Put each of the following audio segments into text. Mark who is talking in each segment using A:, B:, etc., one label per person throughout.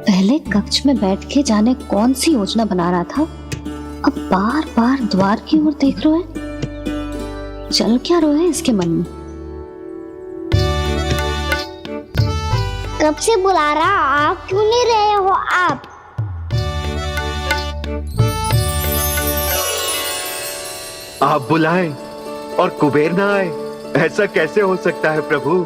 A: पहले कक्ष में बैठ के जाने कौन सी योजना बना रहा था, अब बार बार द्वार की ओर देख रहा है। चल क्या रहा है इसके मन में?
B: कब से बुला रहा, आप क्यों नहीं रहे हो?
C: आप बुलाएं और कुबेर ना आए, ऐसा कैसे हो सकता है प्रभु?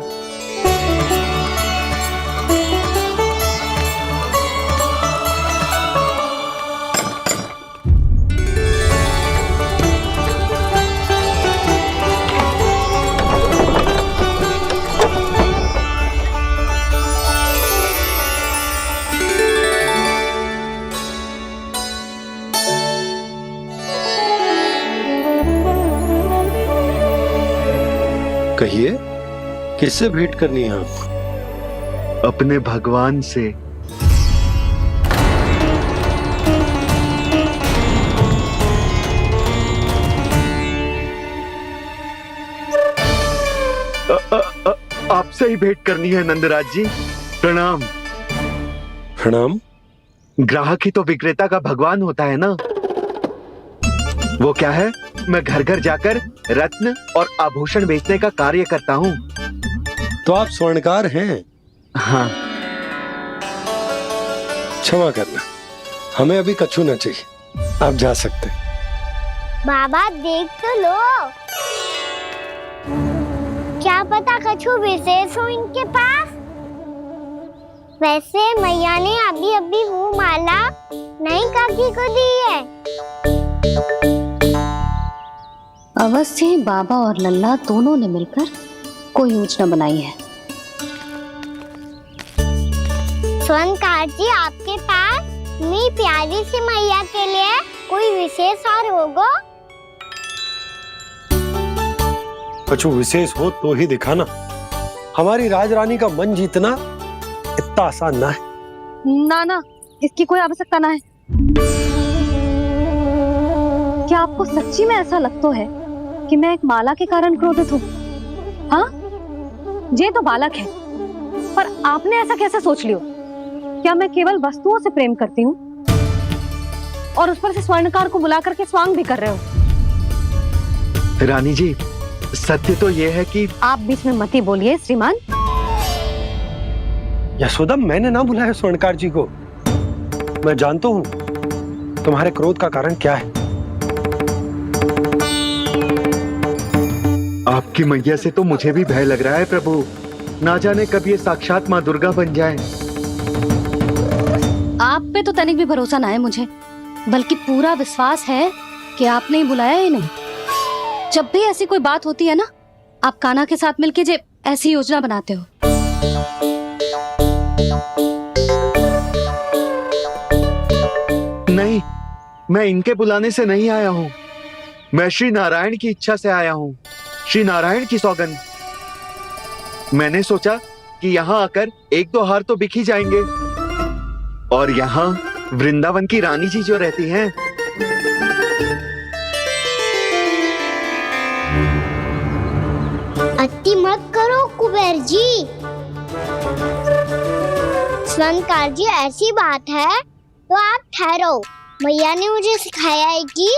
D: कहिए, किससे भेंट करनी है आपको?
C: अपने भगवान से। आपसे ही भेंट करनी है नंदराज जी। प्रणाम।
D: प्रणाम।
C: ग्राहक ही तो विक्रेता का भगवान होता है ना। वो क्या है, मैं घर घर जाकर रत्न और आभूषण बेचने का कार्य करता हूँ।
D: तो आप स्वर्णकार हैं?
C: हाँ।
D: क्षमा करना, हमें अभी कछु न चाहिए, आप जा सकते हैं।
B: बाबा देख तो लो, क्या पता कछु विशेष हो इनके पास। वैसे मैया ने अभी अभी वो माला नई काकी को दी है।
A: अवश्य ही बाबा और लल्ला दोनों ने मिलकर कोई योजना बनाई है।
B: स्वर्णकार जी, आपके पास मेरी प्यारी सी मैया के लिए कोई विशेष और होगा?
D: कछु विशेष हो तो ही दिखाना। हमारी राजरानी का मन जीतना इतना आसान ना है।
A: ना, इसकी कोई आवश्यकता ना है। क्या आपको सच्ची में ऐसा लगता है कि मैं एक माला के कारण क्रोधित हूँ? हाँ, ये तो बालक है, पर आपने ऐसा कैसे सोच लियो? क्या मैं केवल वस्तुओं से प्रेम करती हूँ और उस पर से स्वर्णकार को बुला करके स्वांग भी कर रहे हो?
C: रानी जी, सत्य तो ये है कि
A: आप बीच में मत ही बोलिए श्रीमान।
D: यशोदा, मैंने ना बुलाया स्वर्णकार जी को। मैं जानता हूँ तुम्हारे क्रोध का कारण क्या है।
C: आपकी मैया से तो मुझे भी भय लग रहा है प्रभु। ना जाने कब ये साक्षात माँ दुर्गा बन जाए।
A: आप पे तो तनिक भी भरोसा ना है मुझे, बल्कि पूरा विश्वास है कि आपने ही बुलाया ही नहीं। जब भी ऐसी कोई बात होती है ना, आप कान्हा के साथ मिलके जे ऐसी योजना बनाते हो।
C: नहीं, मैं इनके बुलाने से नहीं आया हूँ। मैं श्री नारायण की इच्छा से आया हूँ। श्री नारायण की सौगंध। मैंने सोचा कि यहाँ आकर एक दो हार तो बिक ही जाएंगे। और यहाँ वृंदावन की रानी जी जो रहती हैं,
B: अति मत करो कुबेर जी। स्वर्णकार जी, ऐसी बात है तो आप ठहरो। मैया ने मुझे सिखाया है कि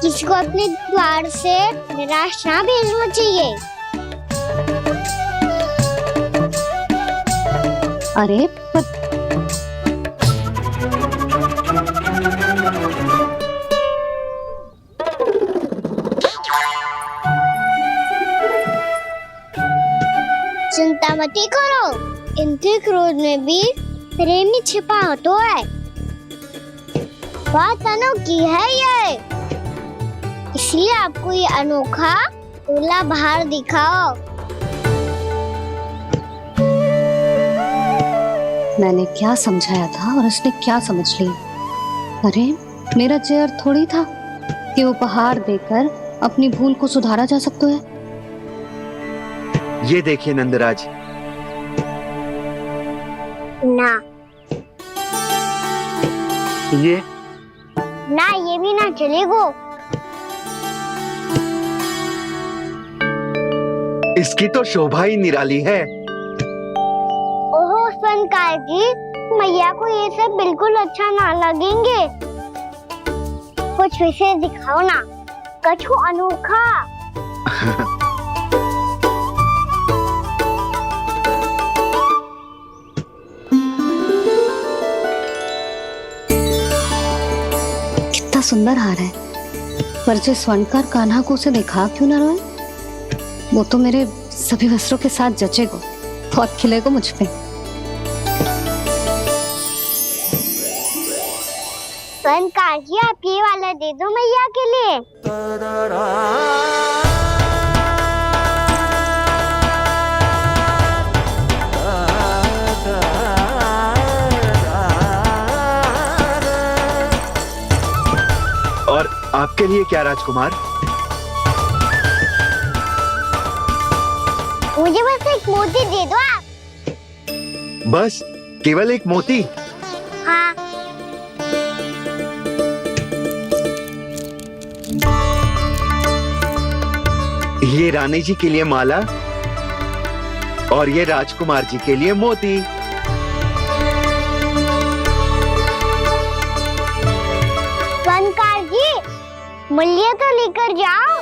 B: किसी को अपने द्वार से निराश ना भेजना चाहिए।
A: अरे पर
B: चिंता मत करो, इनके क्रोध में भी प्रेम छिपा तो है। बात अनोखी है ये, इसलिए आपको ये अनोखा दूल्हा बाहर दिखाओ।
A: मैंने क्या समझाया था और उसने क्या समझ लिया? अरे मेरा जय थोड़ी था कि उपहार देकर अपनी भूल को सुधारा जा सकता है।
C: ये देखिए नंदराज।
B: ना,
C: ये
B: ना, ये भी ना चलेगा।
C: इसकी तो शोभा ही निराली है।
B: ओहो स्वर्णकार जी, मैया को ये सब बिल्कुल अच्छा ना लगेंगे। कुछ विशेष दिखाओ ना, कछु अनोखा।
A: कितना सुंदर हार है, पर जो स्वर्णकार कान्हा को उसे दिखा क्यों ना रोए? वो तो मेरे सभी वस्त्रों के साथ जचेगा, बहुत खिलेगा मुझ पे।
B: स्वर्णकार जी, आप ये वाला दे दो मैया के लिए।
C: और आपके लिए क्या राजकुमार?
B: मुझे बस एक मोती दे दो आप।
C: बस केवल एक मोती?
B: हाँ।
C: ये रानी जी के लिए माला और ये राजकुमार जी के लिए मोती।
B: स्वर्णकार जी, मूल्य तो लेकर जाओ।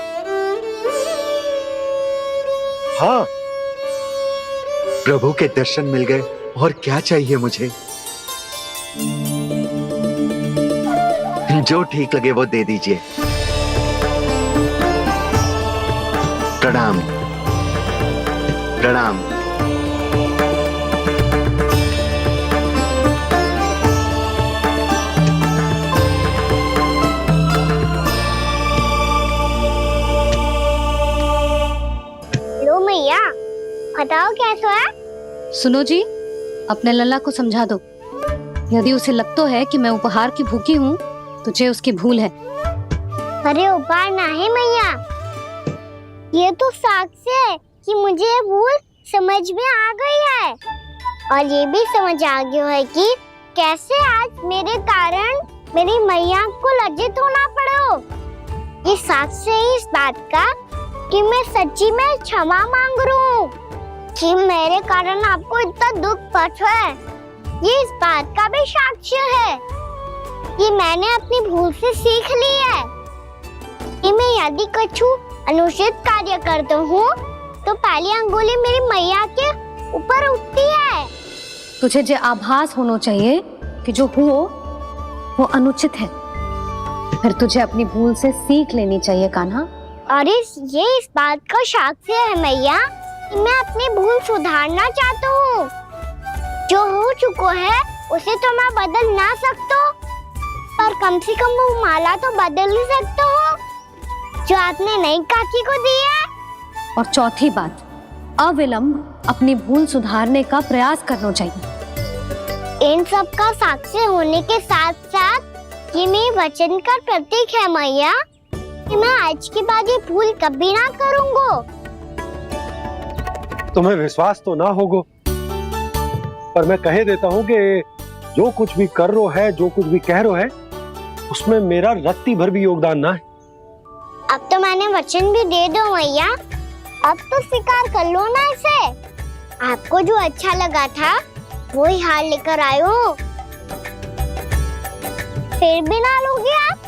D: हाँ,
C: प्रभु के दर्शन मिल गए, और क्या चाहिए मुझे? जो ठीक लगे वो दे दीजिए। प्रणाम प्रणाम।
B: लो मैया, बताओ कैसा है?
A: सुनो जी, अपने लल्ला को समझा दो, यदि उसे लगता है कि मैं उपहार की भूखी हूँ तो ये उसकी भूल है।
B: अरे उपहार ना है मैया, ये तो साक्ष्य है कि मुझे ये भूल समझ में आ गई है, और ये भी समझ आ गया है कि कैसे आज मेरे कारण मेरी मैया को लज्जित होना पड़ो। ये साक्ष्य है इस बात का कि मैं सच्ची में क्षमा मांग रहा हूँ कि मेरे कारण आपको इतना दुख पहुंचा है। ये इस बात का भी साक्ष्य है कि मैंने अपनी भूल से सीख ली है कि मैं यदि कछु अनुचित कार्य करता हूँ तो पहली अंगुली मेरी मैया के ऊपर उठती है।
A: तुझे जो आभास होना चाहिए कि जो हुआ वो अनुचित है, फिर तुझे अपनी भूल से सीख लेनी चाहिए कान्हा।
B: और ये इस बात का साक्ष्य है मैया कि मैं अपनी भूल सुधारना चाहता हूँ। जो हो चुका है उसे तो मैं बदल ना सकता, पर कम से कम वो माला तो बदल ही सकता हूँ जो आपने नई काकी को दी है।
A: और चौथी बात, अविलंब अपनी भूल सुधारने का प्रयास करना चाहिए।
B: इन सब का साक्ष्य होने के साथ साथ ये मेरे वचन का प्रतीक है मैया कि मैं आज के बाद ये भूल कभी ना करूँगा।
D: तुम्हें विश्वास तो ना होगा, पर मैं कह देता हूँ कि जो कुछ भी कर रो है, जो कुछ भी कह रो है, उसमें मेरा रत्ती भर भी योगदान ना है।
B: अब तो मैंने वचन भी दे दो मैया, अब तो स्वीकार कर लो ना इसे। आपको जो अच्छा लगा था वो ही हार लेकर आए हो, फिर भी ना लोगे आप?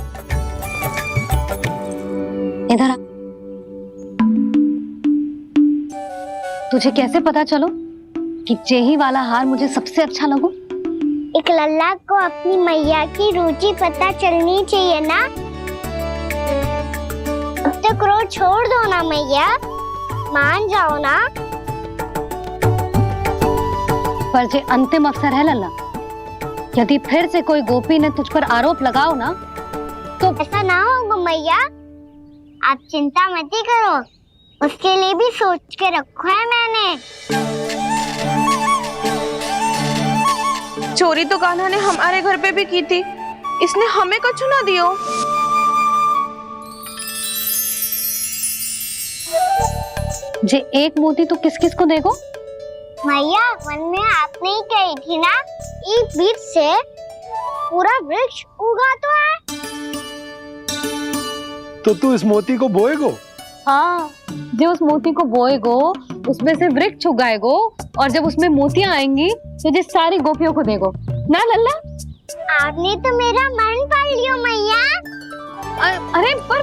A: इधर आ। तुझे कैसे पता चलो कि जेही वाला हार मुझे सबसे अच्छा लगो?
B: एक लल्ला को अपनी मैया की रुचि पता चलनी चाहिए ना। अब तो क्रोध छोड़ दो ना मैया, मान जाओ ना।
A: पर जे अंतिम अवसर है लल्ला, यदि फिर से कोई गोपी ने तुझ पर आरोप लगाओ ना तो
B: ऐसा ना होगा मैया, आप चिंता मत करो, उसके लिए भी सोच के रखो है मैंने।
E: चोरी तो कान्हा ने हमारे घर पे भी की थी, इसने हमें कछु ना दियो।
A: जे एक मोती तो किस किस को देगो?
B: मैया, मन में आपने ही कही थी ना, एक बीज से पूरा वृक्ष उगा तो है।
D: तो तू इस मोती को बोएगो?
A: हाँ, जो उस मोती को बोएगो उसमें से वृक्ष उगाएगो, और जब उसमें मोतियां आएंगी तो जो सारी गोपियों को देगो। ना लल्ला?
B: आपने तो मेरा मन पढ़ लियो मैया।
A: अरे पर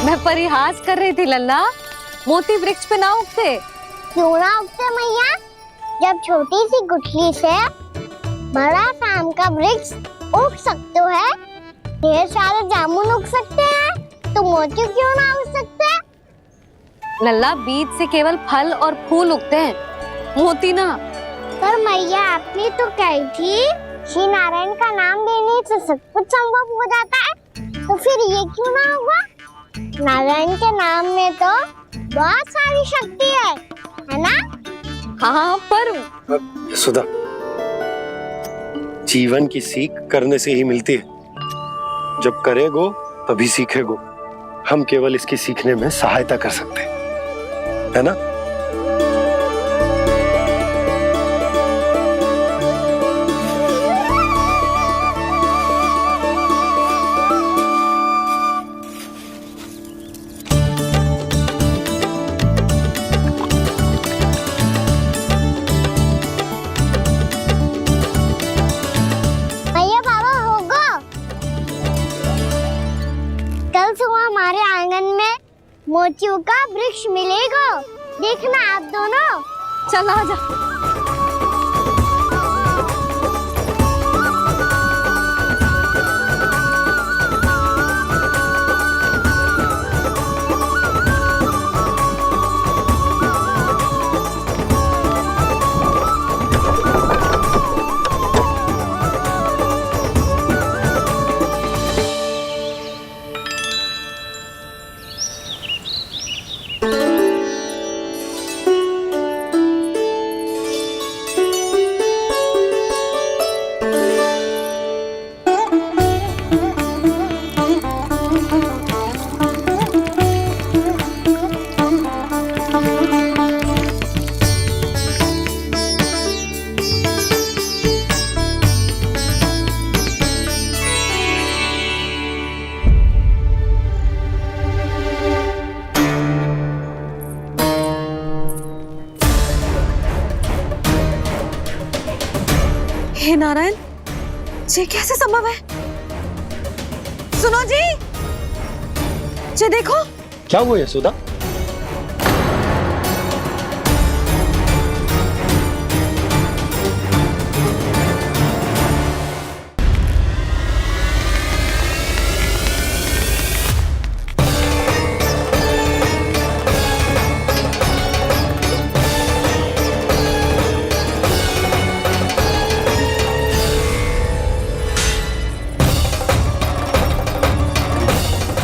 A: मैं परिहास कर रही थी लल्ला, मोती वृक्ष पे ना उगते।
B: क्यों ना उगते मैया? जब छोटी सी गुठली से बड़ा आम का वृक्ष उग सकते है, ढेर सारे जामुन उग सकते हैं, तो मोती क्यों ना उग सकते?
A: लल्ला, बीज से केवल फल और फूल उगते हैं, मोती ना।
B: पर मैया आपने तो कही थी श्री नारायण का नाम लेने से सब कुछ संभव हो जाता है, तो फिर ये क्यों ना होगा? नारायण के नाम में तो बहुत सारी शक्ति है ना?
A: हाँ पर
D: सुधा, जीवन की सीख करने से ही मिलती है। जब करेगो तभी सीखेगो। हम केवल इसकी सीखने में सहायता कर सकते हैं, है ना?
B: भैया बाबा होगो, कल सुबह हमारे आंगन में मोतियों का वृक्ष मिलेगा। देखना आप दोनों।
A: चल आ जा। हे नारायण, ये कैसे संभव है? सुनो जी, ये देखो।
D: क्या हुआ यशोदा?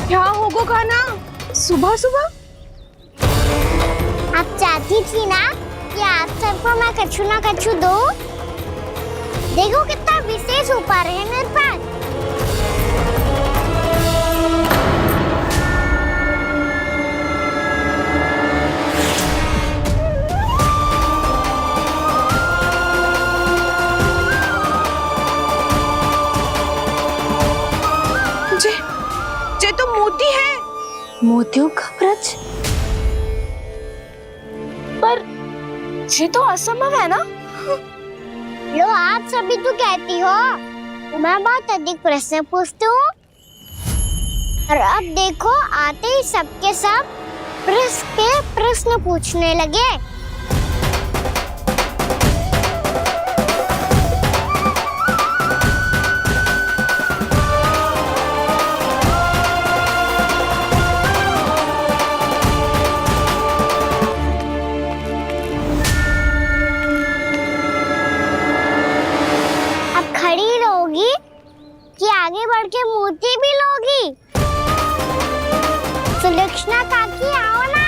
E: क्या होगो खाना सुबह सुबह?
B: आप चाहती थी ना कि आप सबको मैं कछु ना कछु दो। देखो कितना विशेष उपहार है मेरे पास।
E: ये तो मोती है।
A: मोतियों का वृक्ष?
E: पर ये तो असंभव है ना?
B: लो, आप सभी तो कहती हो मैं बहुत अधिक प्रश्न पूछती हूँ, और अब देखो आते ही सबके सब प्रश्न पूछने लगे। खड़ी रहोगी कि आगे बढ़ के मोती भी लोगी? सुलक्षणा काकी आओ ना।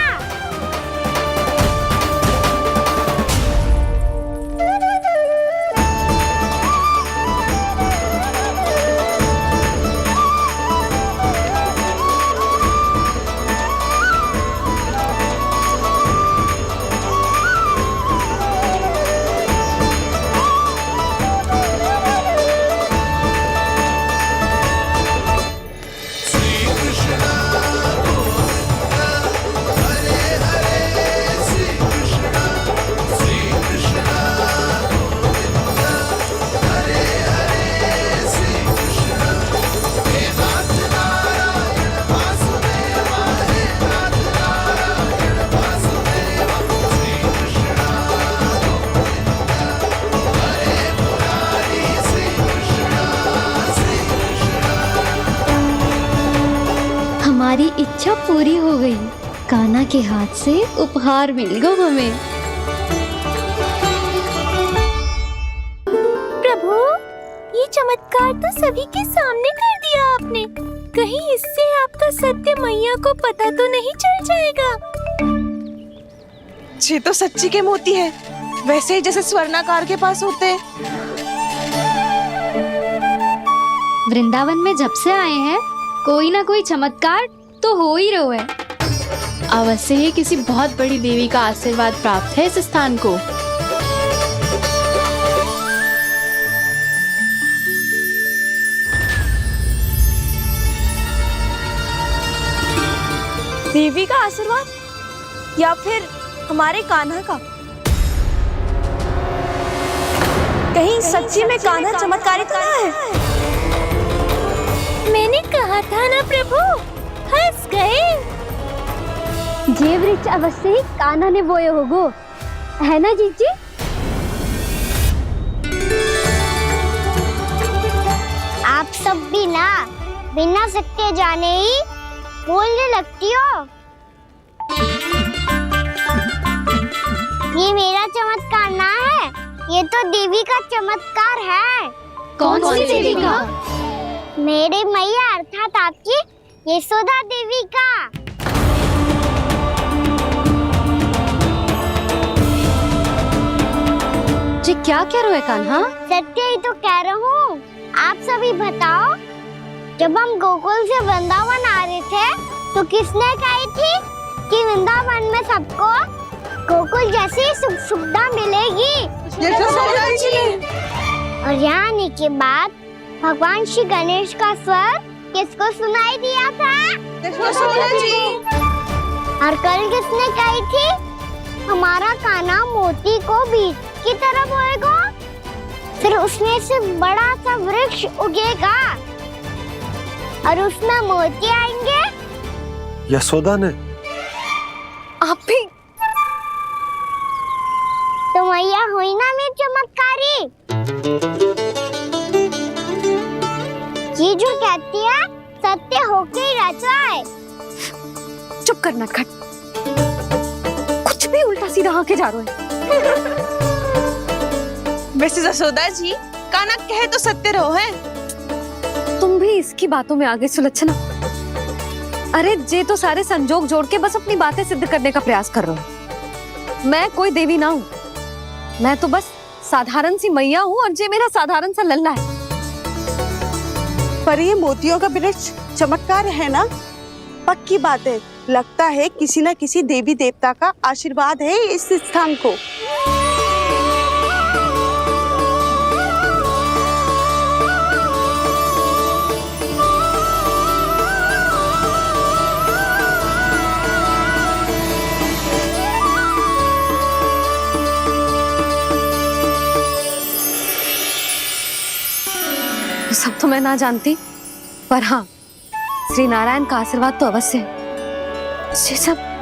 F: हमारी इच्छा पूरी हो गई। कान्हा के हाथ से उपहार मिल गया हमें।
G: प्रभु, ये चमत्कार तो सभी के सामने कर दिया आपने। कहीं इससे आपका सत्य मैया को पता तो नहीं चल जाएगा?
E: ये तो सच्ची के मोती है, वैसे ही जैसे स्वर्णाकार के पास होते हैं।
F: वृंदावन में जब से आए हैं कोई ना कोई चमत्कार तो हो ही रहा है। अवश्य ही किसी बहुत बड़ी देवी का आशीर्वाद प्राप्त है इस स्थान को।
E: देवी का आशीर्वाद या फिर हमारे कान्हा का? कहीं सच्ची में कान्हा चमत्कारी तो ना है?
G: मैंने कहा था ना प्रभु, हंस गए।
B: ये वृक्ष अवश्य ही कान्हा ने बोए होगो, है ना जीजी? आप सब भी ना बिना सत्य जाने ही बोलने लगती हो। ये मेरा चमत्कार ना है, ये तो देवी का चमत्कार है।
F: कौन सी देवी का?
B: मेरे मैया अर्थात आपकी यशोदा देवी का।
A: जी क्या कह रहे हो कान्हा?
B: सत्य ही तो कह रहा हूँ। आप सभी बताओ, जब हम गोकुल से वृंदावन आ रहे थे तो किसने कही थी कि वृंदावन में सबको गोकुल जैसी सुख सुविधा मिलेगी? और यहाँ आने के बाद भगवान श्री गणेश का स्वर किसको सुनाई दिया था? और कल किसने कही थी हमारा कान्हा मोती को बीज की तरफ होएगा, फिर उसमें से बड़ा सा वृक्ष उगेगा और उसमें मोती आएंगे?
D: यशोदा ने?
A: आप भी?
B: तो मैया हुई ना मेरी चमत्कारी। ये जो कहती है सत्य होके ही रहता है।
A: चुप कर नटखट, कुछ भी उल्टा सीधा आके जा रहे हो।
E: वैसे जसोदा जी, कान्हा कहे तो सत्य रहो है।
A: तुम भी इसकी बातों में आगे सुलझना। अरे जे तो सारे संजोग जोड़ के बस अपनी बातें सिद्ध करने का प्रयास कर रहे हो। मैं कोई देवी ना हूँ, मैं तो बस साधारण सी मैया हूँ और जे मेरा साधारण सा लल्ला है।
H: पर ये मोतियों का वृक्ष चमत्कार है ना? पक्की बात है, लगता है किसी न किसी देवी देवता का आशीर्वाद है इस स्थान को।
A: सब तो मैं ना जानती, पर हाँ, श्री नारायण का आशीर्वाद तो अवश्य है। ये सब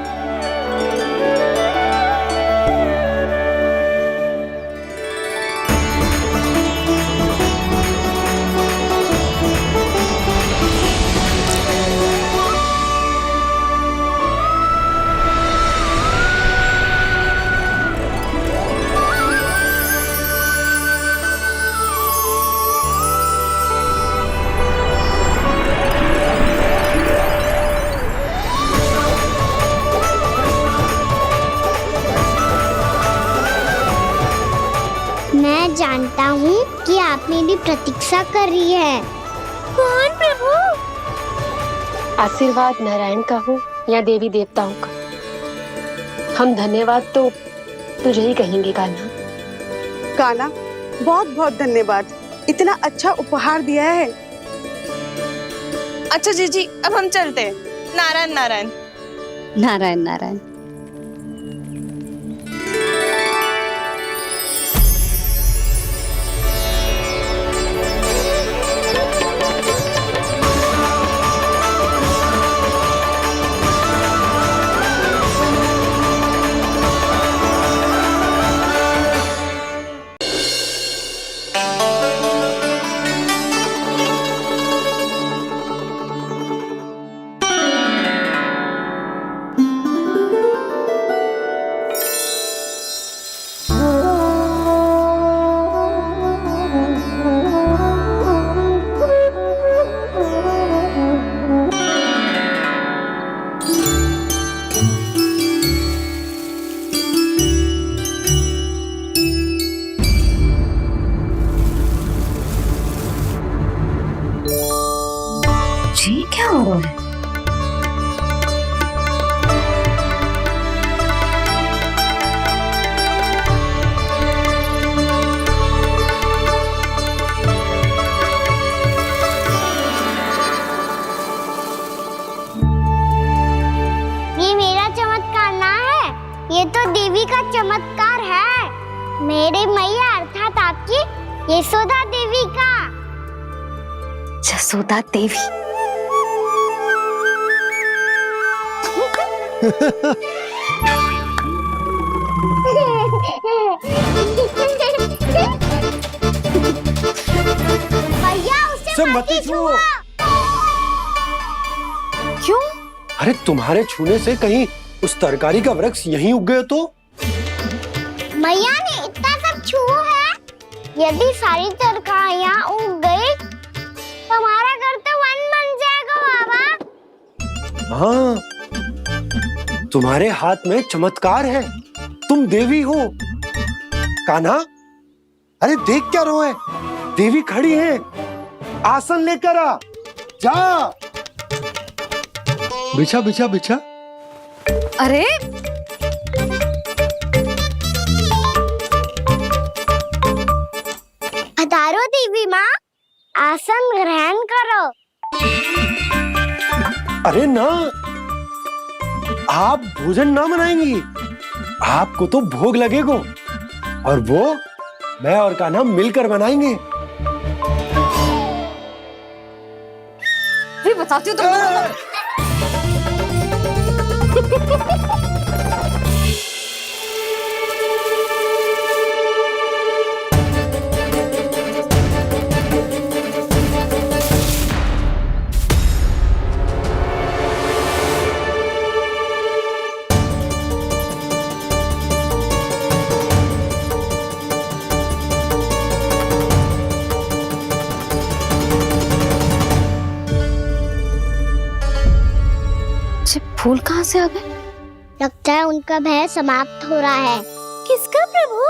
B: मैं जानता हूँ कि आप मेरी प्रतीक्षा कर रही है।
G: कौन प्रभु?
I: आशीर्वाद नारायण का हो या देवी देवताओं का, हम धन्यवाद तो तुझे ही कहेंगे कान्हा।
H: कान्हा, बहुत बहुत धन्यवाद, इतना अच्छा उपहार दिया है।
E: अच्छा जीजी, अब हम चलते हैं। नारायण नारायण।
A: नारायण नारायण। हो रहा है?
B: ये मेरा चमत्कार ना है, ये तो देवी का चमत्कार है। मेरे मैया अर्थात आपकी यशोदा देवी का।
A: जसोदा देवी।
B: भैया उसे मत छुओ।
A: क्यों?
D: अरे तुम्हारे छूने से कहीं उस तरकारी का वृक्ष यहीं उग गए तो?
B: मैया ने इतना सब छुआ है, यदि सारी तरकारियां उग गई तो हमारा घर तो वन बन जाएगा बाबा।
D: हाँ, तुम्हारे हाथ में चमत्कार है, तुम देवी हो। कान्हा, अरे देख क्या रो है, देवी खड़ी है, आसन लेकर आ, जा। बिछा बिछा बिछा।
A: अरे
B: पधारो देवी माँ, आसन ग्रहण करो।
D: अरे ना, आप भोजन ना बनाएंगी, आपको तो भोग लगेगा और वो मैं और कान्हा मिलकर बनाएंगे।
A: भी बताती हूँ तुम। फूल कहाँ से आ गए?
B: लगता है उनका भय समाप्त हो रहा है।
G: किसका प्रभु?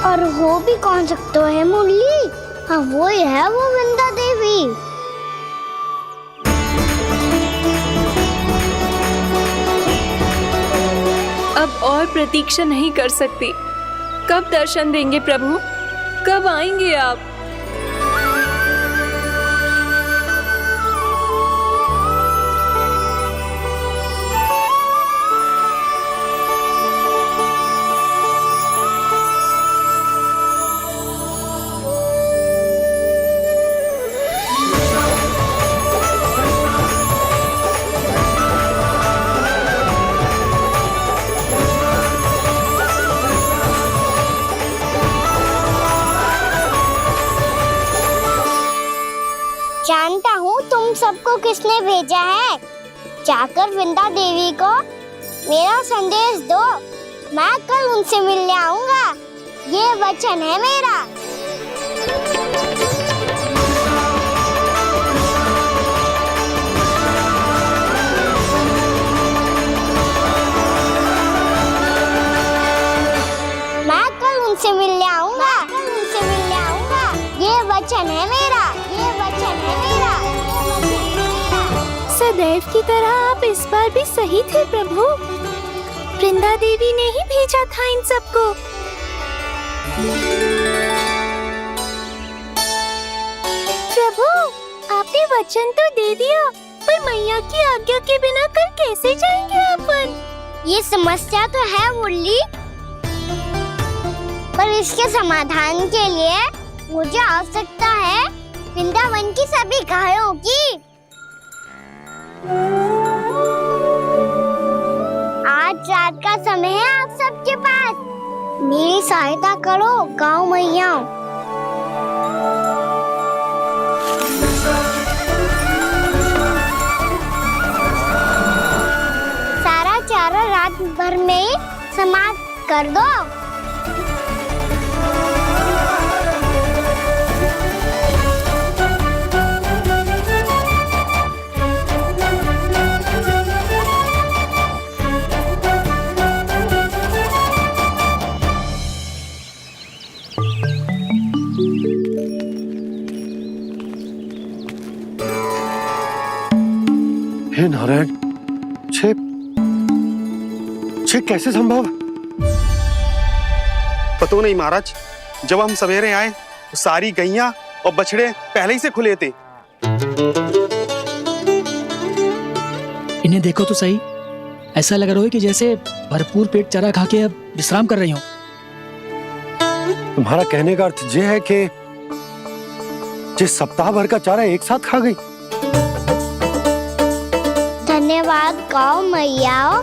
B: और हो भी कौन सकता है मुरली? हाँ वो ही है, वो वृंदा देवी।
E: अब और प्रतीक्षा नहीं कर सकती। कब दर्शन देंगे प्रभु? कब आएंगे आप?
B: जानता हूँ तुम सबको किसने भेजा है। जाकर वृंदा देवी को मेरा संदेश दो, मैं कल उनसे मिलने आऊंगा, ये वचन है मेरा। मैं कल उनसे मिलने आऊंगा, ये वचन है मेरा, ये वचन है मेरा।
G: सदैव की तरह आप इस बार भी सही थे प्रभु। वृंदा देवी ने ही भेजा था इन सबको। प्रभु, आपने वचन तो दे दिया, पर मैया की आज्ञा के बिना कल कैसे जाएंगे अपन?
B: ये समस्या तो है मुरली, पर इसके समाधान के लिए मुझे आवश्यकता है वृंदावन की सभी गायों की। आज रात का समय है आप सबके पास, मेरी सहायता करो गाँव मैया। सारा चारा रात भर में समाप्त कर दो।
D: श्री नारायण, छे कैसे संभव?
J: पता नहीं महाराज, जब हम सवेरे आए तो सारी गैया और बछड़े पहले ही से खुले थे।
K: इन्हें देखो तो सही, ऐसा लग रहा है कि जैसे भरपूर पेट चारा खा के अब विश्राम कर रही हूँ।
D: तुम्हारा कहने का अर्थ यह है कि जिस सप्ताह भर का चारा एक साथ खा गई।
B: धन्यवाद गाओ मैया।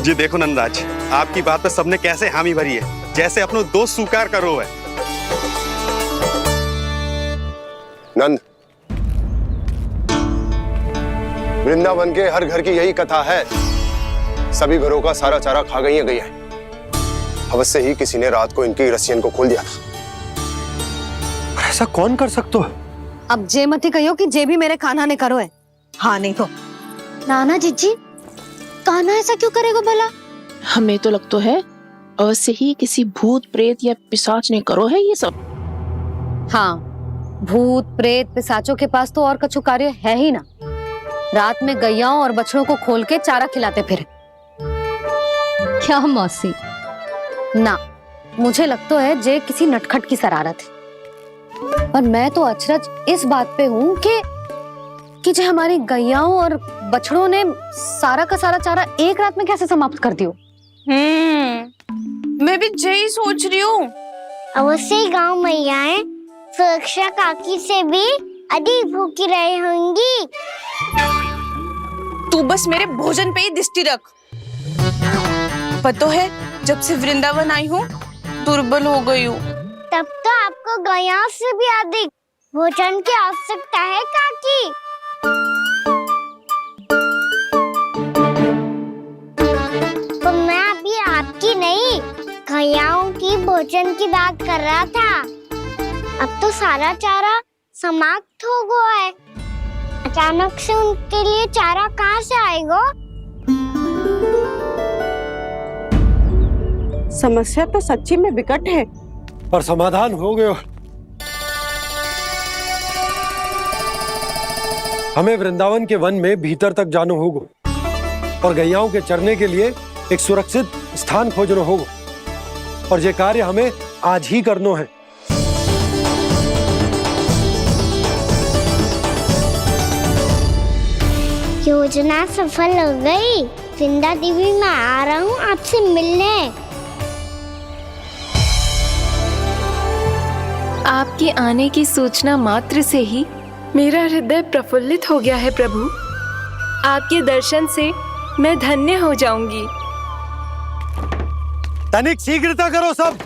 J: जी देखो नंदराज, आपकी बात पे सबने कैसे हामी भरी है, जैसे अपनो दोस्त स्वीकार करो है।
L: नंद, वृंदावन के हर घर की यही कथा है, सभी घरों का सारा चारा खा गई है गैया। अवश्य ही किसी ने रात को इनकी रस्सियन को खोल दिया था।
D: ऐसा कौन कर सकता है?
A: अब जे मती कहियो कि जे भी मेरे कान्हा ने करो है। हाँ नहीं तो
F: नाना जीजी, कान्हा ऐसा क्यों करेगा भला?
I: हमें तो लगता है अवश्य ही किसी भूत प्रेत या पिशाच ने करो है ये सब।
A: हाँ, भूत प्रेत पिशाचों के पास तो और कछु कार्य है ही ना। रात में गैयाओं और बछड़ों को खोल के चारा खिलाते फिर। क्या मौसी? ना, मुझे लगता है जे किसी नटखट की शरारत है। पर मैं तो अचरज इस बात पे हूँ कि जो हमारी गैयाओं और बछड़ों ने सारा का सारा चारा एक रात में कैसे समाप्त कर दियो।
G: मैं भी यही सोच रही हूँ।
B: अवश्य ही गाँव मैयाएं सुरक्षा काकी से भी अधिक भूखी रही होंगी।
G: तू बस मेरे भोजन पे ही दृष्टि रख। पता है, जब से वृंदावन आई हूँ दुर्बल हो गई हूँ।
B: तब तो आपको गैया से भी अधिक भोजन की आवश्यकता है काकी। तो मैं अभी आपकी नहीं, गैयाओं की भोजन की बात कर रहा था। अब तो सारा चारा समाप्त हो गया है। अचानक से उनके लिए चारा कहाँ से आएगा?
H: समस्या तो सच्ची में विकट है,
D: पर समाधान हो गया। हमें वृंदावन के वन में भीतर तक जाना होगा और गैयाओं के चरने के लिए एक सुरक्षित स्थान खोजना होगा, और ये कार्य हमें आज ही करना है।
B: योजना सफल हो गई। वृंदा देवी, मैं आ रहा हूँ आपसे मिलने।
E: आपके आने की सूचना मात्र से ही मेरा हृदय प्रफुल्लित हो गया है प्रभु। आपके दर्शन से मैं धन्य हो जाऊंगी।
D: तनिक शीघ्रता करो सब,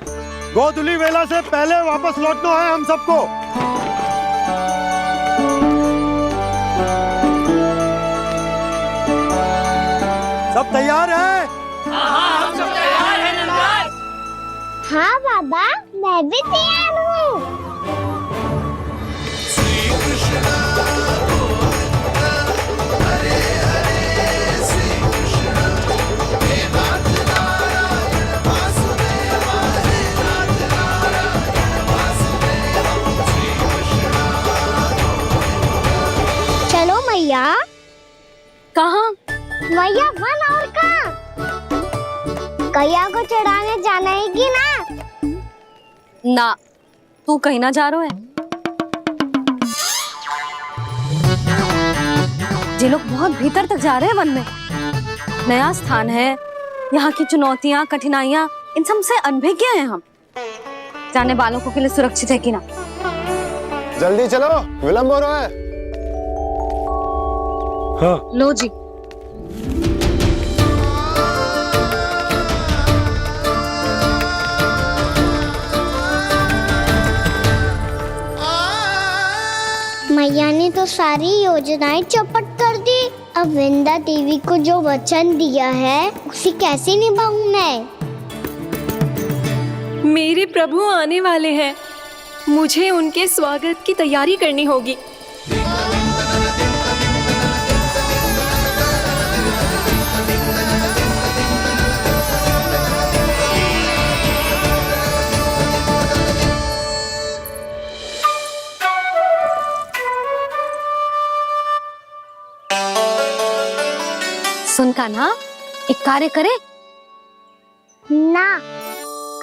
D: गोधुली वेला से पहले वापस लौटना है हम सबको। सब तैयार है?
G: हाँ, हम सब तैयार हैं नंदराज।
B: हाँ बाबा, मैं भी तैयार हूँ। चलो मैया।
A: कहाँ?
B: मैया वन और कहाँ? गैया को चढ़ाने जाना है कि ना?
A: ना, तू कहीं ना जा रहा है। ये लोग बहुत भीतर तक जा रहे हैं वन में। नया स्थान है, यहाँ की चुनौतियाँ, कठिनाइयाँ, इन सब से अनभिज्ञ हैं हम। जाने वालों के लिए सुरक्षित है कि ना?
L: जल्दी चलो, विलंब हो रहा है।
D: हाँ।
A: लो जी।
B: मैया ने तो सारी योजनाएं चौपट कर दी। अब वृंदा देवी को जो वचन दिया है उसे कैसे निभाऊं मैं?
E: मेरे प्रभु आने वाले हैं, मुझे उनके स्वागत की तैयारी करनी होगी।
A: कान्हा, एक कार्य करे।
B: ना,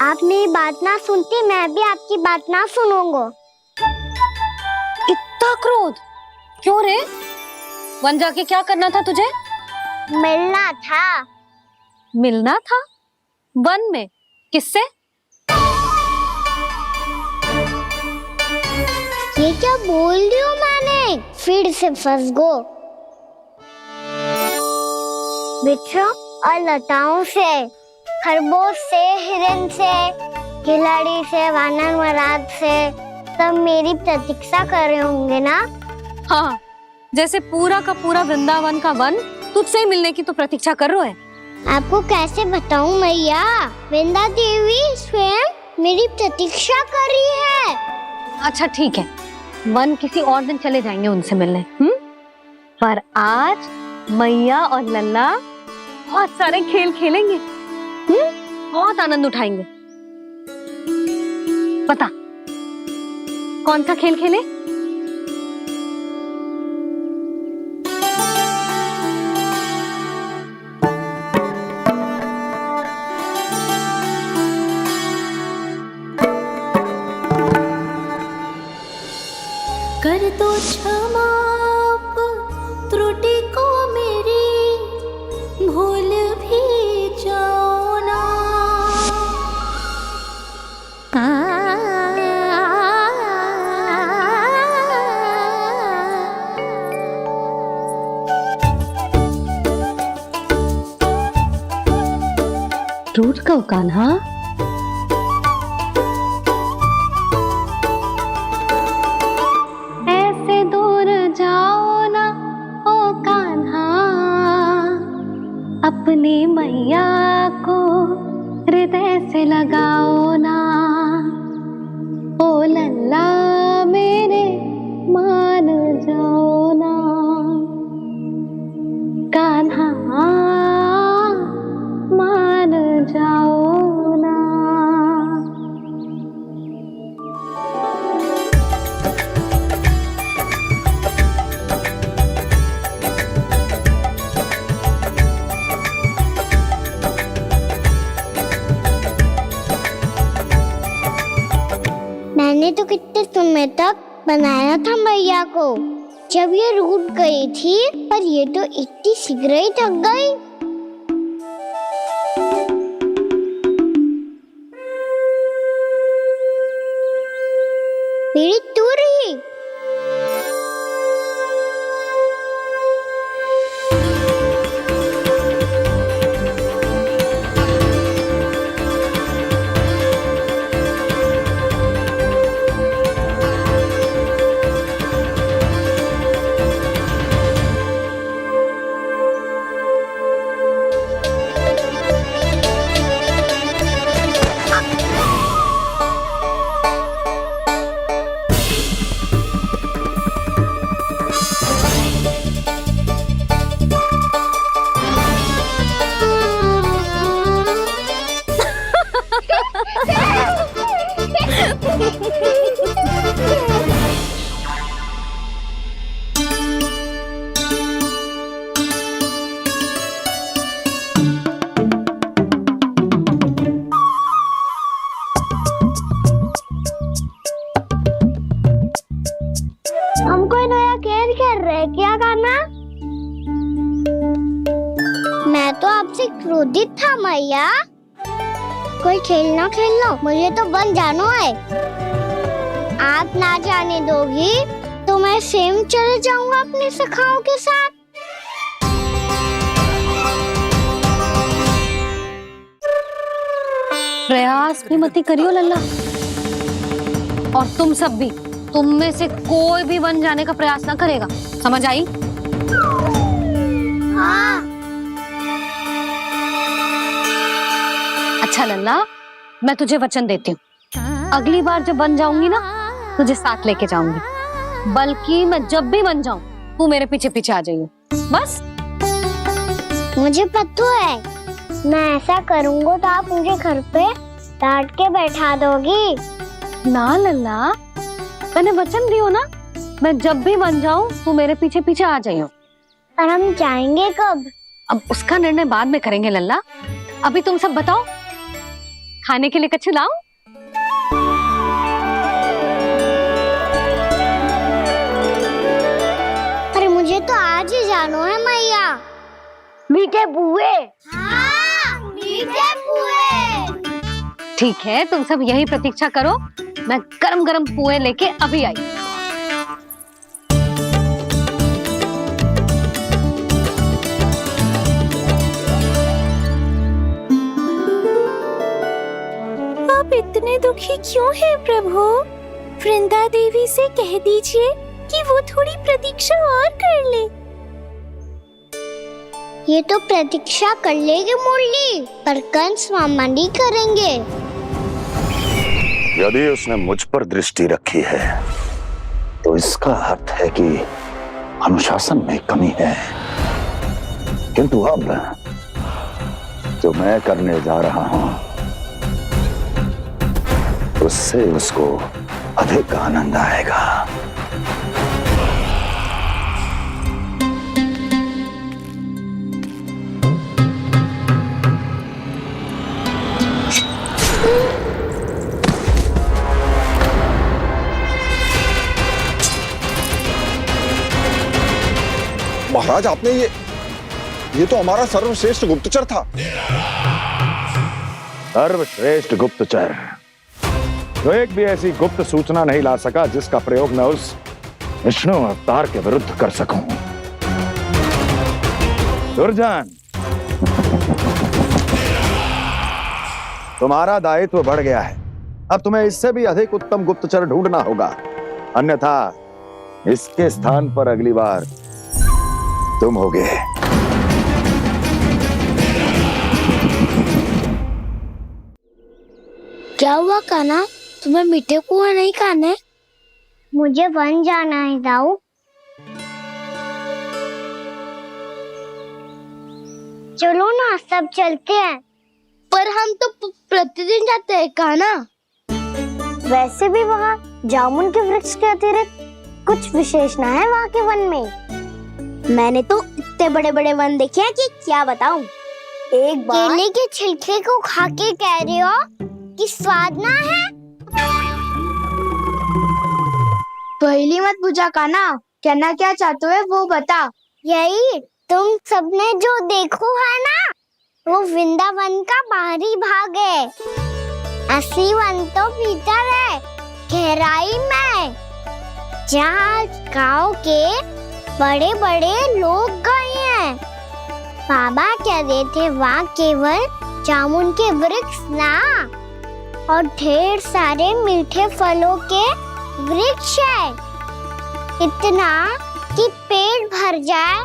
B: आप मेरी बात ना सुनती, मैं भी आपकी बात ना सुनूंगा।
A: इतना क्रोध क्यों रे? वन जाके क्या करना था तुझे?
B: मिलना था।
A: मिलना था? वन में? किससे?
B: ये क्या बोल रही हूँ मैंने? फिर से फंस गो। वृक्षों और लताओं से, खरगोश से, हिरन से, खिलाड़ी से, वानर महाराज से, सब मेरी प्रतीक्षा कर रहे होंगे ना?
A: हाँ, जैसे पूरा का पूरा वृंदावन का वन तुझसे मिलने की तो प्रतीक्षा कर रहा है।
B: आपको कैसे बताऊं मैया, वृंदा देवी स्वयं मेरी प्रतीक्षा कर रही है।
A: अच्छा ठीक है, वन किसी और दिन चले जाएंगे उनसे मिलने। पर आज मैया और लल्ला बहुत सारे खेल खेलेंगे। बहुत आनंद उठाएंगे। बता कौन सा खेल खेले?
G: कर दो क्षमा त्रुटि को मेरी, भूल भी जाओ ना।
A: टूट कब कान्हा? ऐसे दूर जाओ ना ओ कान्हा, अपनी मैया को हृदय से लगाओ ना। ओ लल्ला मेरे मान जाओ ना, कान्हा मान जाओ ना।
B: मैंने तो कितने समय तक बनाया था मैया को, जब ये रूठ गई थी, पर ये तो इतनी शीघ्र ही थक गई। मेरी दूर ही। हम कोई नया खेल खेल रहे हैं क्या कान्हा? मैं तो आपसे क्रोधित था मैया। कोई खेलना खेलना, मुझे तो वन जाना है। आप ना जाने दोगी तो मैं स्वयं चले जाऊंगा अपने सखाओं के साथ।
A: प्रयास भी मत करियो लल्ला, और तुम सब भी, तुम में से कोई भी वन जाने का प्रयास ना करेगा, समझ आई?
B: हाँ।
A: अच्छा लल्ला, मैं तुझे वचन देती हूँ, अगली बार जब वन जाऊंगी ना, तुझे साथ लेके जाऊंगी। बल्कि मैं जब भी वन जाऊं, तू मेरे पीछे पीछे आ जाइए, बस।
B: मुझे पता है, मैं ऐसा करूंगा तो आप मुझे घर पे डांट के बैठा दोगी।
A: ना लल्ला, मैंने वचन दियो ना, मैं जब भी वन जाऊं तू मेरे पीछे पीछे आ जाइयो।
B: पर हम जाएंगे कब?
A: अब उसका निर्णय बाद में करेंगे लल्ला। अभी तुम सब बताओ, खाने के लिए कच्छु लाऊं?
B: अरे मुझे तो आज ही जाना है मैया। मीठे पुए। हाँ, मीठे पुए।
A: ठीक है, तुम सब यही प्रतीक्षा करो, मैं गरम गरम पुए लेके अभी आई।
G: आप इतने दुखी क्यों हैं प्रभु? वृंदा देवी से कह दीजिए कि वो थोड़ी प्रतीक्षा और कर ले।
B: ये तो प्रतीक्षा कर लेगी मुरली, पर कंस मामा नहीं करेंगे।
M: यदि उसने मुझ पर दृष्टि रखी है तो इसका अर्थ है कि अनुशासन में कमी है। किंतु अब जो मैं करने जा रहा हूं उससे उसको अधिक आनंद आएगा।
L: महाराज, आपने ये तो हमारा सर्वश्रेष्ठ गुप्तचर था।
M: सर्वश्रेष्ठ गुप्तचर जो एक भी ऐसी गुप्त सूचना नहीं ला सका जिसका प्रयोग मैं उस विष्णु अवतार के विरुद्ध कर सकूं। दुर्जन, तुम्हारा दायित्व बढ़ गया है। अब तुम्हें इससे भी अधिक उत्तम गुप्तचर ढूंढना होगा, अन्यथा इसके स्थान पर अगली बार तुम होगे।
B: क्या हुआ कान्हा, तुम्हें मीठे पुआ नहीं खाने? मुझे वन जाना है दाऊ। चलो ना, सब चलते हैं। पर हम तो प्रतिदिन जाते हैं कान्हा। वैसे भी वहाँ जामुन के वृक्ष के अतिरिक्त कुछ विशेष ना है वहाँ के वन में। मैंने तो इतने बड़े बड़े वन देखे हैं कि क्या बताऊं। एक बार केले के छिलके को खा के कह रहे हो कि स्वाद ना है? पहली मत पूछा कान्हा, कहना क्या चाहते हो वो बता। यही तुम सबने जो देखो है ना, वो वृंदावन का बाहरी भाग है। असली वन तो भीतर है, गहराई में, जहाँ गाँव के बड़े बड़े लोग गए हैं। बाबा कह रहे थे वहाँ केवल जामुन के वृक्ष ना, और ढेर सारे मीठे फलों के वृक्ष है। इतना कि पेट भर जाए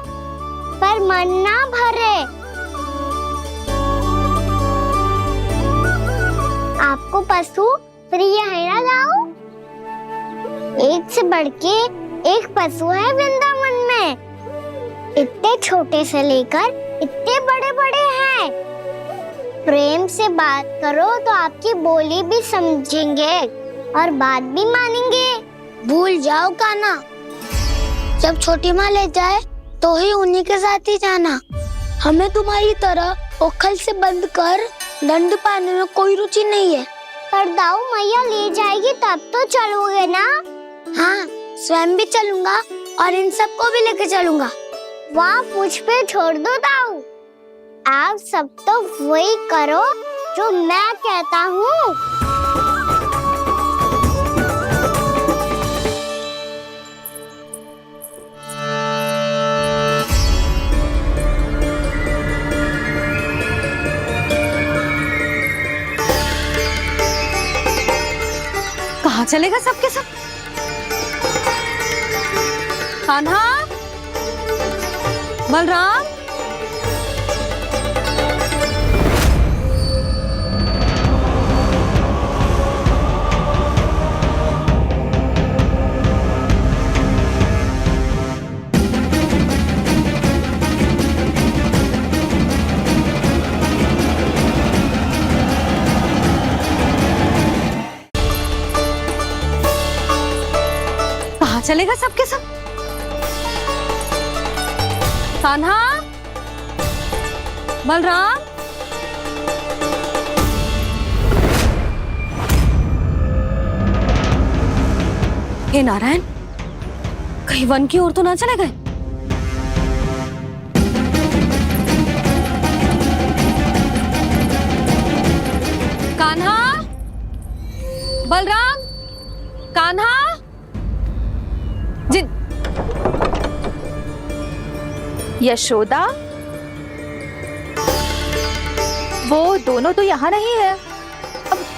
B: पर मन ना भरे। आपको पशु प्रिय है ना जाओ? एक से बढ़ के एक पशु है वृंदावन में। इतने छोटे से लेकर इतने बड़े बड़े हैं। प्रेम से बात करो तो आपकी बोली भी समझेंगे और बात भी मानेंगे। भूल जाओ कान्हा, जब छोटी माँ ले जाए तो ही उन्हीं के साथ ही जाना। हमें तुम्हारी तरह ओखल से बंद कर दंड पाने में कोई रुचि नहीं है। पर दाऊ मैया ले जाएगी तब तो चलोगे ना? हाँ, स्वयं भी चलूंगा और इन सबको भी लेके चलूंगा। वहाँ मुझ पे छोड़ दो दाऊ। आप सब तो वही करो जो मैं कहता हूँ।
A: कहाँ चलेगा सबके सब? कान्हा, बलराम, कहाँ चलेगा सबके सब? कान्हा, बलराम, हे नारायण, कहीं वन की ओर तो ना चले गए? कान्हा, बलराम, कान्हा, जिन
G: यशोदा, वो दोनों तो यहाँ नहीं है।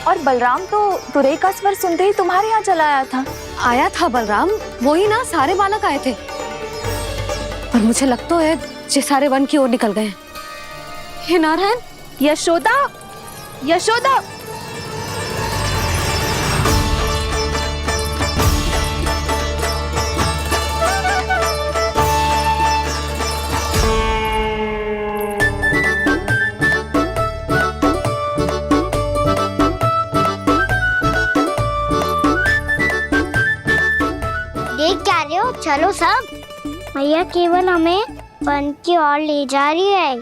G: और बलराम तो तुरई का स्वर सुनते ही तुम्हारे यहाँ चला आया था।
A: आया था बलराम, वही ना, सारे बालक आए थे। पर मुझे लगता है ये सारे वन की ओर निकल गए हैं। हे नारायण,
G: यशोदा, यशोदा,
B: देख क्या रहे हो? चलो सब। मैया केवल हमें वन की ओर ले जा रही है।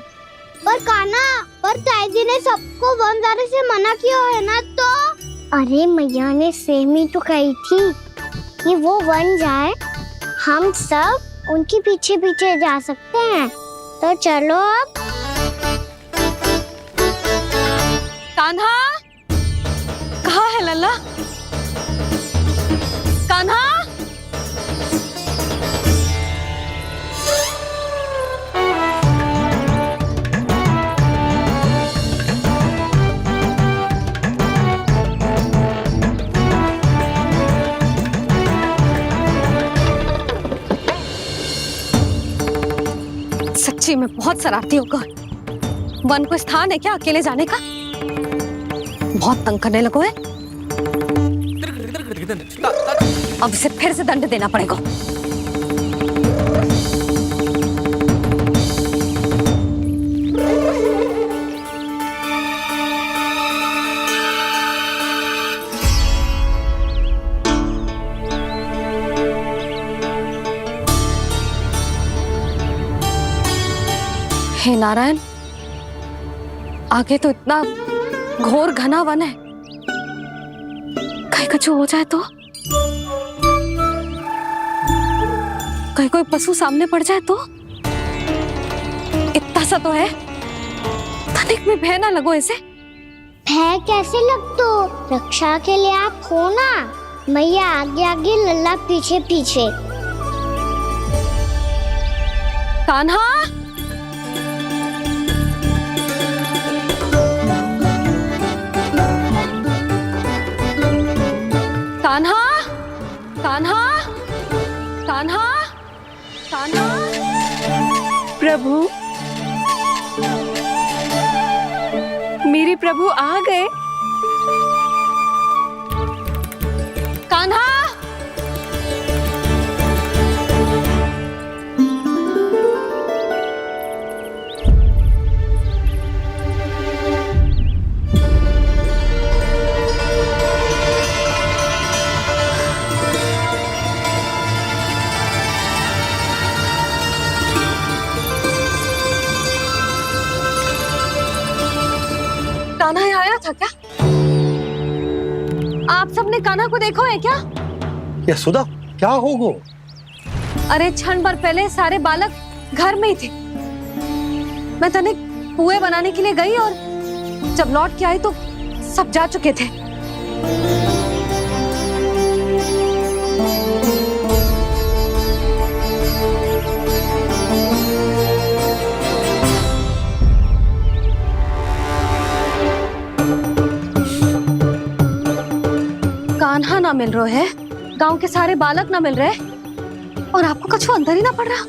B: पर कान्हा, पर ताईजी ने सबको वन जाने से मना किया है ना, तो अरे मैया ने सेमी तो कही थी कि वो वन जाए, हम सब उनके पीछे पीछे जा सकते हैं। तो चलो अब।
A: कान्हा, कहाँ है लल्ला? कान्हा, सच्ची में बहुत शरारती होकर वन को स्थान है क्या अकेले जाने का? बहुत तंग करने लगो है। अब इसे फिर से दंड देना पड़ेगा। हे नारायण, आगे तो इतना घोर घना वन है, कहीं कुछ हो जाए तो? कहीं कोई पशु सामने पड़ जाए तो? इतना सा तो है, तनिक में भय ना लगो इसे।
B: भय कैसे लग तो? रक्षा के लिए आप हो ना। मैया आगे आगे, लल्ला पीछे पीछे।
A: कान्हा, कान्हा, कान्हा, कान्हा, कान्हा।
E: प्रभु, मेरे प्रभु आ गए।
A: कान्हा, कान्हा यहाँ आया था क्या? आप सबने कान्हा को देखो है क्या?
D: यशोदा, क्या हो गो?
A: अरे क्षण भर पहले सारे बालक घर में ही थे। मैं तनिक पुए बनाने के लिए गई और जब लौट के आई तो सब जा चुके थे। कान्हा ना मिल रहे है, गांव के सारे बालक ना मिल रहे, और आपको कुछ अंदर ही ना पड़ रहा।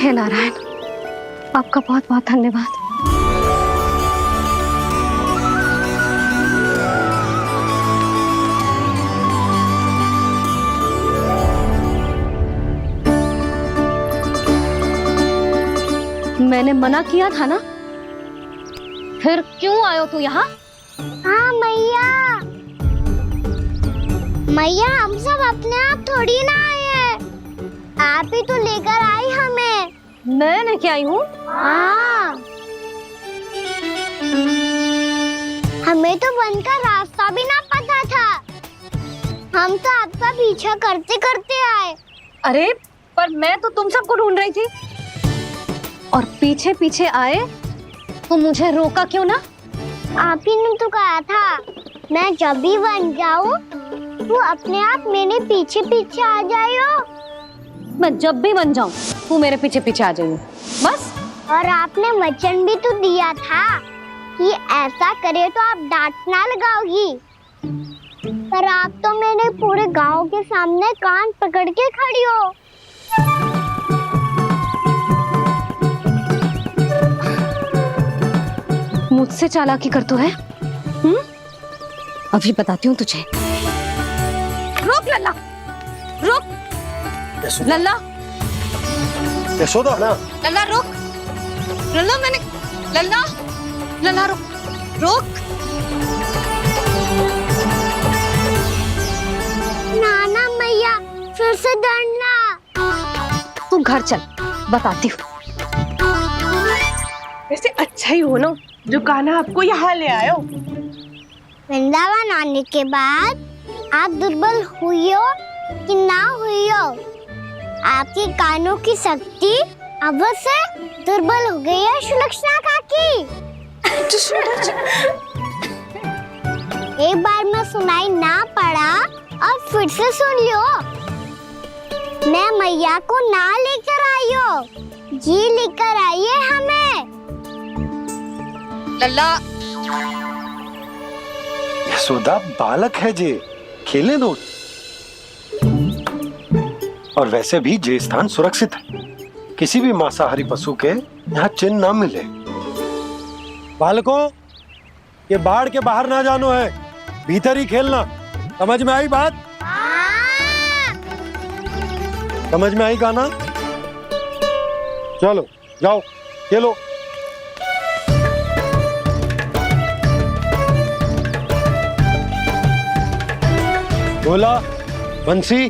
A: हे नारायण, आपका बहुत बहुत धन्यवाद। मैंने मना किया था ना, फिर क्यों आयो तू यहाँ?
B: हाँ मैया, मैया हम सब अपने आप थोड़ी ना आए हैं, आप ही तो लेकर आई हमें।
A: मैं लेके आई हूँ?
B: हाँ, हमें तो वन का रास्ता भी ना पता था, हम तो आपका पीछा करते करते आए।
A: अरे पर मैं तो तुम सबको ढूंढ रही थी, और पीछे पीछे आए तो मुझे रोका क्यों ना?
B: आप ही ने तो कहा था मैं जब भी बन जाऊं तो अपने आप मेरे पीछे पीछे आ जाइयो।
A: मैं जब भी बन जाऊं तू मेरे पीछे पीछे आ जाइयो, बस।
B: और आपने वचन भी तो दिया था कि ऐसा करे तो आप डांट ना लगाओगी, पर आप तो मेरे पूरे गांव के सामने कान पकड़ के खड़ी हो।
A: मुझसे चालाकी कर तो है? अभी बताती हूँ तुझे। रुक लल्ला, रुक लल्ला,
D: यशोदा ना,
A: लल्ला रुक, लल्ला मैंने, लल्ला, लल्ला रुक, रुक।
B: नाना मैया फिर से डरना।
A: तू घर चल, बताती हूँ।
H: वैसे अच्छा ही हो ना जो कान्हा आपको यहाँ ले आयो।
B: वृंदावन आने के बाद आप दुर्बल हुई हो कि ना हुई हो, आपके कानों की शक्ति अब से दुर्बल हो गई है सुलक्षणा काकी। एक बार में सुनाई ना पड़ा और फिर से सुन लियो। मैं मैया को ना लेकर आई हो, जी लेकर आई है हमें।
A: लल्ला,
D: यशोदा बालक है जे, खेलने दो। और वैसे भी जे स्थान सुरक्षित है, किसी भी मांसाहारी पशु के यहाँ चिन्ह ना मिले। बालकों, ये बाढ़ के बाहर ना जानो है, भीतर ही खेलना। समझ में आई बात? समझ में आई कान्हा? चलो जाओ खेलो। बोला बंसी,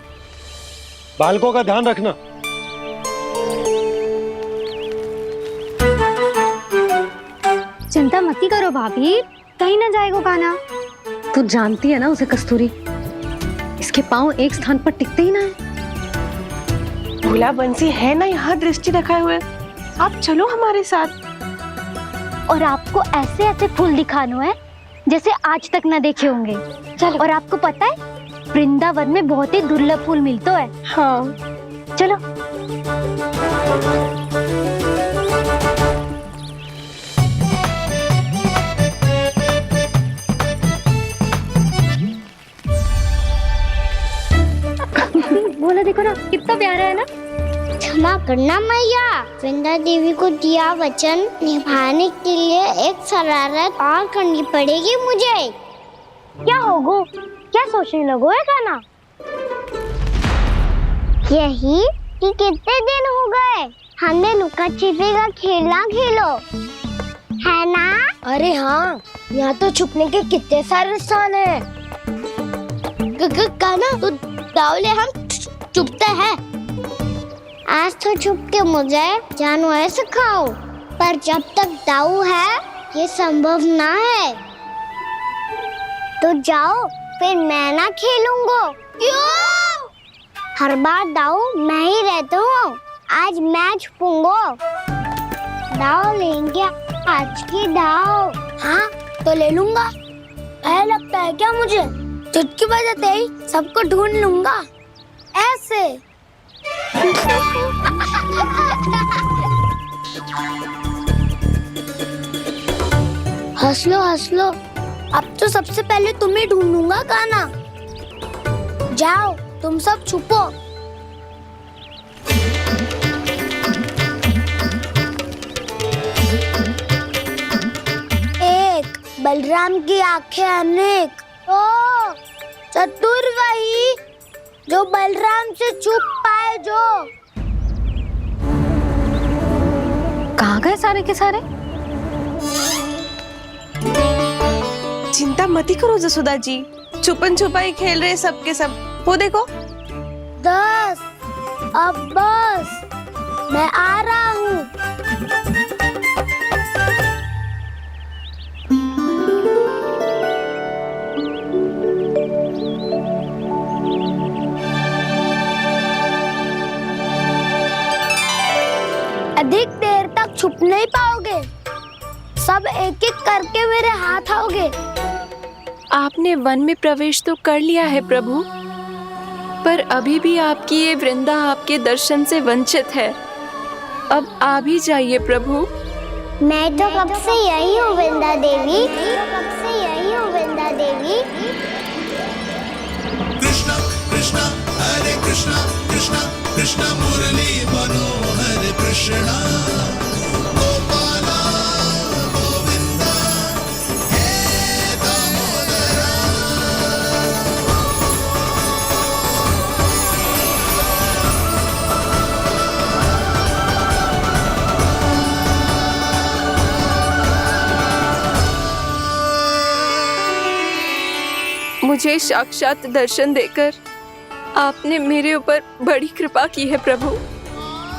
D: बालकों का ध्यान रखना।
A: चिंता मत करो भाभी, कहीं ना जाएगा कान्हा। तू जानती है ना उसे कस्तूरी, इसके पांव एक स्थान पर टिकते ही ना है।
H: भोला बंसी है ना यहाँ दृष्टि रखाए हुए, आप चलो हमारे साथ।
B: और आपको ऐसे ऐसे फूल दिखानो है जैसे आज तक न देखे होंगे। चलो। और आपको पता है वृंदावन में बहुत ही दुर्लभ फूल मिलते हैं।
H: हाँ
B: चलो।
A: बोला देखो ना कितना प्यारा है ना।
B: क्षमा करना मैया, वृंदा देवी को दिया वचन निभाने के लिए एक शरारत और करनी पड़ेगी मुझे। क्या होगो, क्या सोचने लगो है कान्हा? यही कि कितने दिन हो गए हमने लुका छिपी का खेलना खेलो, है ना? अरे हाँ, यहाँ तो छुपने के कितने सारे स्थान है। कान्हा तो दावले हम छुपते हैं। आज तो छुप के मुझे जानवर सिखाओ, पर जब तक दाऊ है ये संभव ना है। तो जाओ, फिर मैं ना खेलूंगा। क्यों? हर बार दाऊ मैं ही रहता हूँ, आज मैं छुपूंगा। दाऊ लेंगे आज की दाऊ। हाँ तो ले लूंगा। ऐसा लगता है क्या मुझे? चुटकी बजाते ही सबको ढूंढ लूंगा ऐसे। हंस लो, अब तो सबसे पहले तुम्हें ढूंढूंगा कान्हा। जाओ तुम सब छुपो। एक, बलराम की आंखें अनेक। ओ, चतुर वही जो बलराम से छुप पाए। जो
A: कहाँ गए सारे के सारे?
H: चिंता मत करो जसोदा जी, छुपन छुपाई खेल रहे सब के सब। वो देखो।
B: 10 अब बस, मैं आ रहा हूँ। अधिक देर तक छुप नहीं पाओगे, सब एक एक करके मेरे हाथ आओगे।
E: आपने वन में प्रवेश तो कर लिया है प्रभु, पर अभी भी आपकी ये वृंदा आपके दर्शन से वंचित है। अब आ भी जाइए प्रभु।
B: मैं तो कब से यही हूँ वृंदा देवी, कब से यही हूँ वृंदा देवी।
N: कृष्णा कृष्णा हरे कृष्णा, कृष्णा कृष्णा मुरली मनोहर कृष्णा, गोपाला गोविंदा हे दामोदरा।
E: मुझे साक्षात दर्शन देकर आपने मेरे ऊपर बड़ी कृपा की है प्रभु।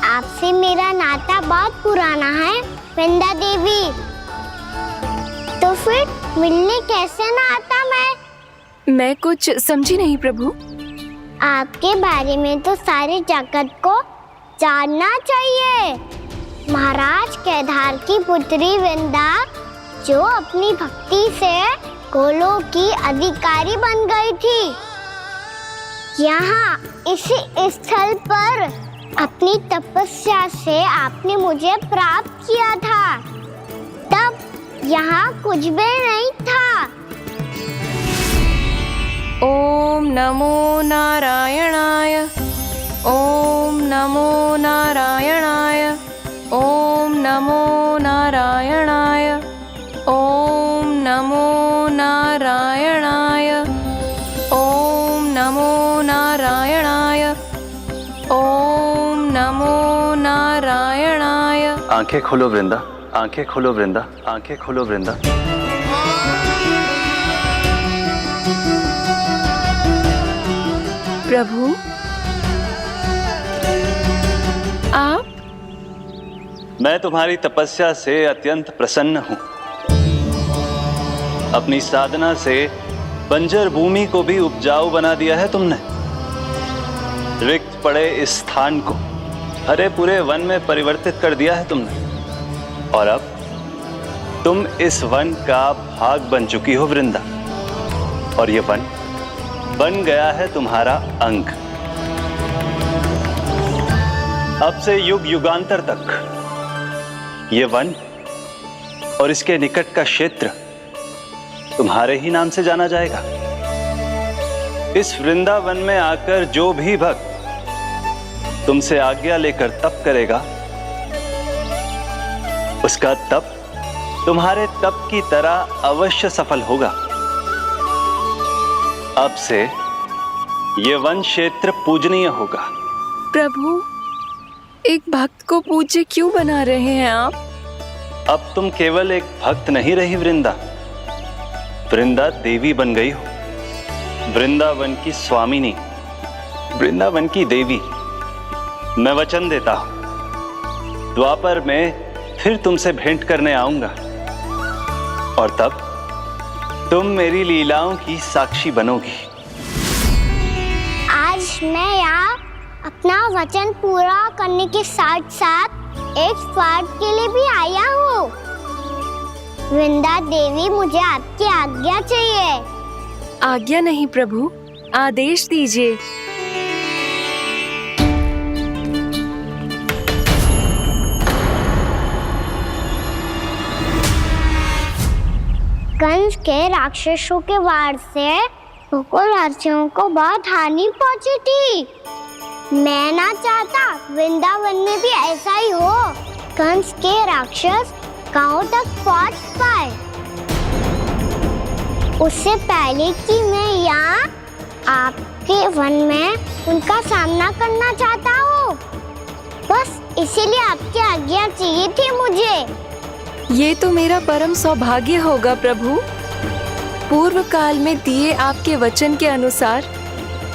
B: आपसे मेरा नाता बहुत पुराना है वृंदा देवी, तो फिर मिलने कैसे ना आता मैं
E: कुछ समझी नहीं प्रभु।
B: आपके बारे में तो सारे जगत को जानना चाहिए। महाराज केदार की पुत्री वृंदा, जो अपनी भक्ति से गोलोक की अधिकारी बन गई थी, यहाँ इसी स्थल पर अपनी तपस्या से आपने मुझे प्राप्त किया था। तब यहाँ कुछ भी नहीं था।
E: ओम नमो नारायणाय, ओम नमो नारायणाय, ओम नमो नारायणाय, ओम नमो नारायणाय, ओम नमो नारायणाय, ओम नमो नारायणाय।
M: आंखें खोलो वृंदा, आंखें खोलो वृंदा, आंखें खोलो वृंदा।
E: प्रभु आप?
M: मैं तुम्हारी तपस्या से अत्यंत प्रसन्न हूं। अपनी साधना से बंजर भूमि को भी उपजाऊ बना दिया है तुमने। रिक्त पड़े इस स्थान को हरे पूरे वन में परिवर्तित कर दिया है तुमने, और अब तुम इस वन का भाग बन चुकी हो वृंदा, और ये वन बन गया है तुम्हारा अंग। अब से युग युगांतर तक ये वन और इसके निकट का क्षेत्र तुम्हारे ही नाम से जाना जाएगा। इस वृंदावन में आकर जो भी भक्त तुमसे आज्ञा लेकर तप करेगा, उसका तप तुम्हारे तप की तरह अवश्य सफल होगा। अब से ये वन क्षेत्र पूजनीय होगा।
E: प्रभु, एक भक्त को पूज्य क्यों बना रहे हैं आप?
M: अब तुम केवल एक भक्त नहीं रही वृंदा, वृंदा देवी बन गई हो। वृंदावन की स्वामिनी, वृंदावन की देवी। मैं वचन देता हूं, द्वापर में फिर तुमसे भेंट करने आऊंगा, और तब तुम मेरी लीलाओं की साक्षी बनोगी।
B: आज मैं यहाँ अपना वचन पूरा करने के साथ साथ एक स्वार्थ के लिए भी आया हूँ। वृंदा देवी, मुझे आपकी आज्ञा चाहिए।
E: आज्ञा नहीं प्रभु, आदेश दीजिए।
B: कंस के राक्षसों के वार से गोकुलवासियों को बहुत हानि पहुंची थी। मैं ना चाहता वृंदावन में भी ऐसा ही हो। कंस के राक्षस गांव तक पहुंच पाए, उससे पहले कि मैं यहाँ आपके वन में उनका सामना करना चाहता हूँ। बस इसीलिए आपकी आज्ञा चाहिए थी मुझे।
E: ये तो मेरा परम सौभाग्य होगा प्रभु। पूर्व काल में दिए आपके वचन के अनुसार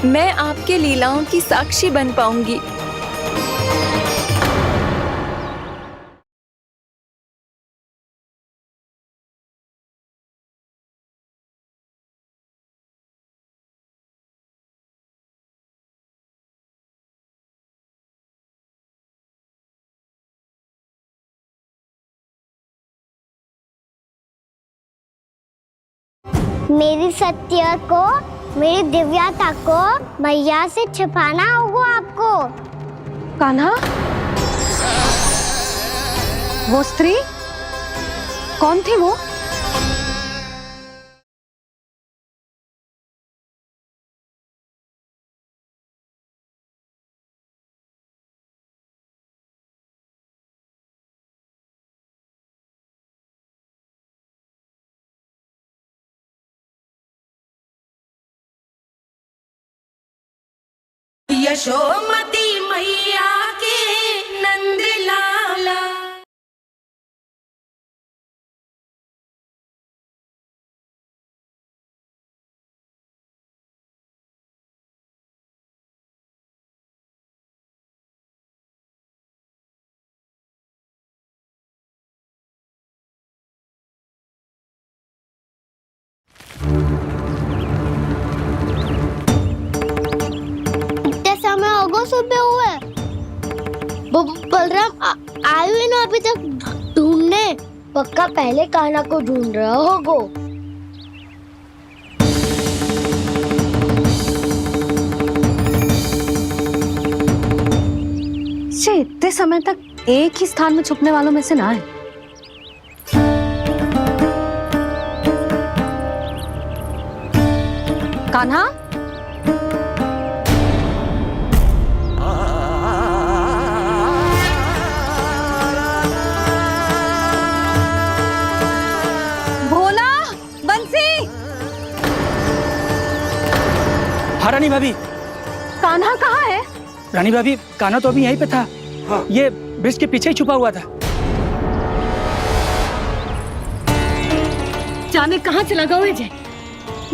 E: मैं आपके लीलाओं की साक्षी बन पाऊंगी।
B: मेरी सत्य को, मेरी दिव्यता को मैया से छिपाना होगा आपको।
A: कान्हा, वो स्त्री कौन थी वो?
G: यशोमती मैया के नंद लाला।
B: इतने समय होगा सुबह हुए। बलराम आए हुए ना अभी तक ढूंढने। पक्का पहले कान्हा को ढूंढ रहा होगो।
A: से इतने समय तक एक ही स्थान में छुपने वालों में से ना है। कान्हा, भोला, बंसी।
K: हाँ रानी भाभी।
A: कान्हा कहाँ है?
K: रानी भाभी, कान्हा तो अभी यहीं पे था।
D: हाँ।
K: ये ब्रिज के पीछे ही छुपा हुआ था।
A: जाने कहाँ चला गया है?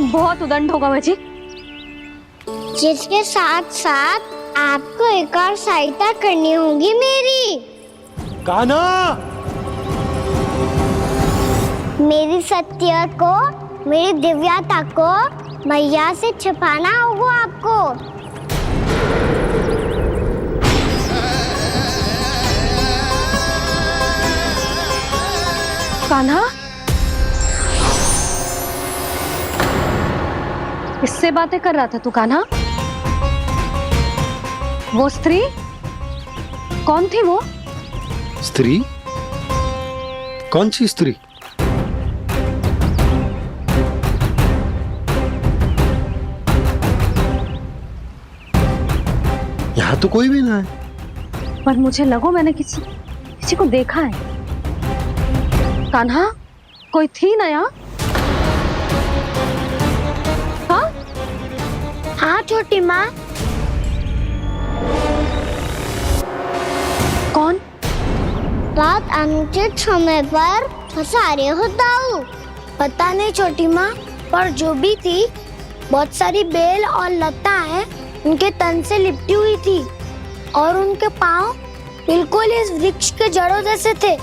A: बहुत उदंड होगा वह जी।
B: जिसके साथ साथ आपको एक और सहायता करनी होगी मेरी।
D: कान्हा,
B: मेरी सत्य को, मेरी दिव्यता को मैया से छिपाना होगा आपको।
A: कान्हा, किससे बातें कर रहा था तू कान्हा? वो स्त्री कौन थी वो?
D: स्त्री? कौन सी स्त्री? यहाँ तो कोई भी ना है।
A: पर मुझे लगो मैंने किसी को देखा है। कान्हा, कोई थी ना यहाँ? हाँ?
B: हाँ छोटी माँ।
A: कौन?
B: रात अनुचित समय पर फंसारे होता हूँ। पता नहीं छोटी माँ, पर जो भी थी बहुत सारी बेल और लता है उनके तन से लिपटी हुई थी और उनके पाँव बिल्कुल इस वृक्ष के जड़ों जैसे थे।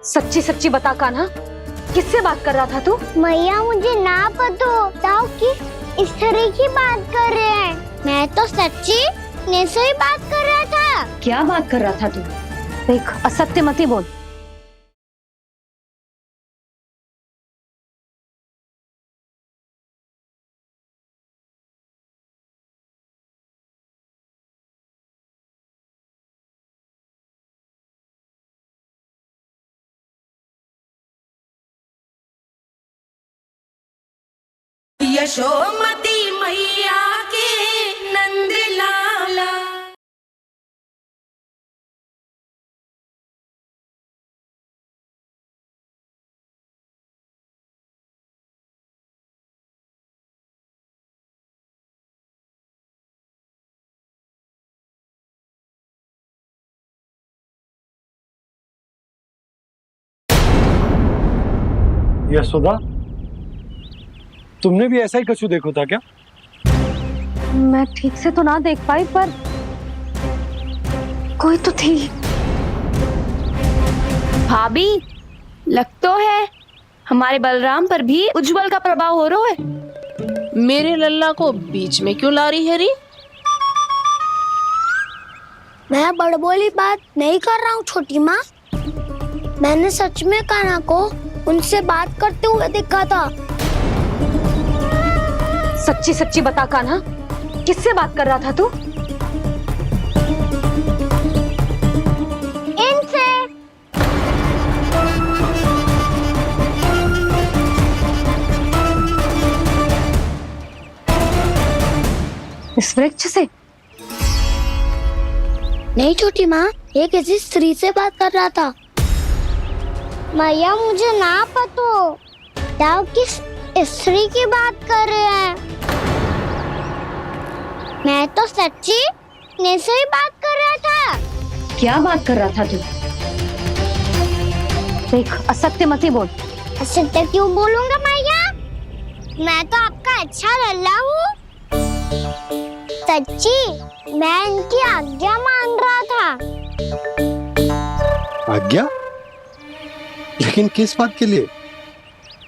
A: सच्ची सच्ची बता कान्हा, किससे बात कर रहा था तू?
B: मैया मुझे ना पता होता कि इस तरह की बात कर रहे हैं। मैं तो सच्ची से ही बात कर रहा था।
A: क्या बात कर रहा था तू? देख, असत्य मत बोल।
G: यशोमती मैया के नंद लाला।
D: यशोदा, तुमने भी ऐसा ही कछु देखो था क्या?
A: मैं ठीक से तो ना देख पाई, पर कोई तो थी।
E: भाभी, लग तो है हमारे बलराम पर भी उज्जवल का प्रभाव हो रहा है।
G: मेरे लल्ला को बीच में क्यों ला रही है री?
B: मैं बड़बोली बात नहीं कर रहा हूँ छोटी माँ। मैंने सच में कान्हा को उनसे बात करते हुए देखा था।
A: सच्ची सच्ची बता कान्हा, किससे बात कर रहा था तू?
B: इनसे।
A: इस वृक्ष से?
B: नहीं छोटी माँ, ये किसी स्त्री से बात कर रहा था। मैया मुझे ना पतो दाव किस स्त्री की बात कर रहे हैं। मैं तो सच्ची ने से ही बात कर रहा था।
A: क्या बात कर रहा था तू? देख, असत्य मत ही बोल।
B: असत्य क्यों बोलूंगा मैया? मैं तो आपका अच्छा लल्ला हूँ। सच्ची मैं इनकी आज्ञा मान रहा था।
D: आज्ञा? लेकिन किस बात के लिए?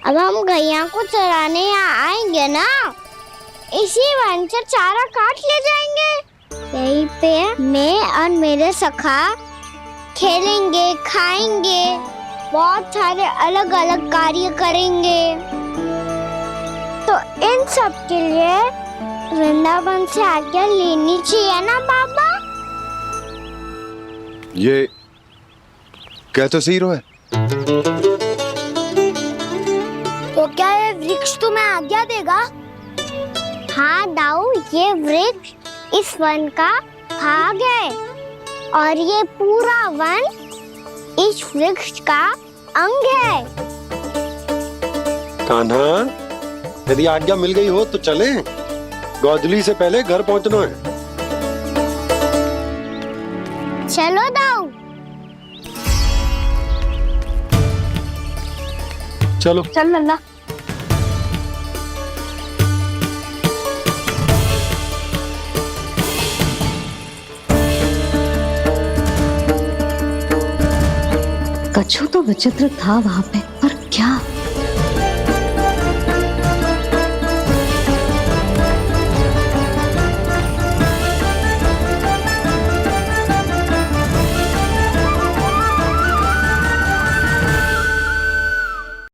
B: अब हम गैया को चराने यहाँ आएंगे ना, इसी वन से चारा काट ले जाएंगे। यहीं पे मैं और मेरे सखा खेलेंगे, खाएंगे, बहुत सारे अलग अलग कार्य करेंगे। तो इन सब के लिए वृंदावन से आज्ञा लेनी चाहिए ना बाबा?
L: ये कह तो सही रहा है।
B: तो क्या ये वृक्ष तुम्हें आज्ञा देगा? हाँ दाऊ, ये वृक्ष इस वन का भाग है और ये पूरा वन इस वृक्ष का अंग है।
D: कान्हा, यदि आज्ञा मिल गई हो तो चले। गोधूली से पहले घर पहुंचना है।
B: चलो दाऊ।
D: चलो
A: चल लल्ला। कछु तो विचित्र था वहां पे, पर क्या?